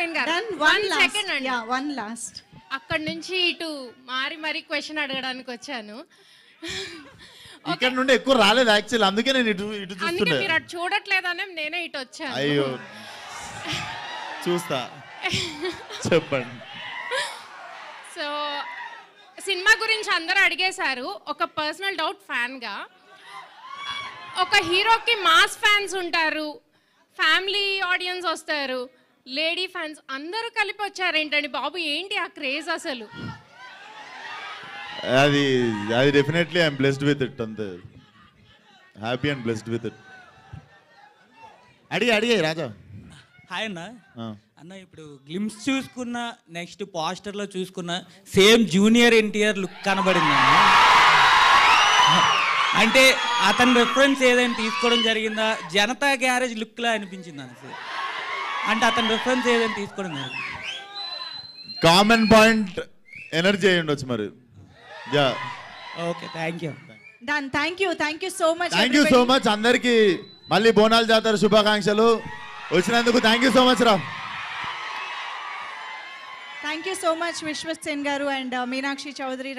విశ్వసేన్ గారు one second అండి. One last. అక్కడ నుంచి ఇటు మారి క్వశ్చన్ అడగడానికి వచ్చాను. ఇక్కడ నుండి ఎక్కువ రాలేదు యాక్చువల్, అందుకే నేను ఇటు అందుకే చూస్తున్నా. మీరు అటు చూడట్లేదనే నేనే ఇటు వచ్చాను. అయ్యో చూస్తా, చెప్పండి. సో సినిమా గురించి అందరూ అడిగేశారు. ఒక పర్సనల్ డౌట్ ఫ్యాన్గా, ఒక హీరోకి మాస్ ఫ్యాన్స్ ఉంటారు, ఫ్యామిలీ ఆడియన్స్ వస్తారు, లేడీ ఫ్యాన్స్ అందరూ కలిపి వచ్చారు ఏంటండి బాబు, ఏంటి ఆ క్రేజ్ అసలు? అది definitely I'm blessed with it, అంతే. Happy and blessed with it. అడిగాయి రాజా. హాయ్ అన్న. అన్న ఇప్పుడు గ్లిమ్స్ చూసుకున్న, నెక్స్ట్ పోస్టర్లో చూసుకున్న సేమ్ జూనియర్ ఎన్టీఆర్ లుక్ కనబడింది అన్న. అంటే అతని రెఫరెన్స్ ఏదైనా తీసుకోవడం జరిగిందా? జనతా గ్యారేజ్ లుక్లా అనిపించింది అన్న. అంటే అతని రెఫరెన్స్ ఏదైనా తీసుకోవడం జరిగింది? కామన్ పాయింట్ ఎనర్జీ అయి ఉండొచ్చు మరి. Yeah okay, thank you. Done. Thank you so much అందరికి మళ్ళీ బోనాల జాతర శుభాకాంక్షలు. వచ్చినందుకు థ్యాంక్ యూ సో మచ్ రా. Thank you so much Vishwasen గారు అండ్ మీనాక్షి చౌదరి.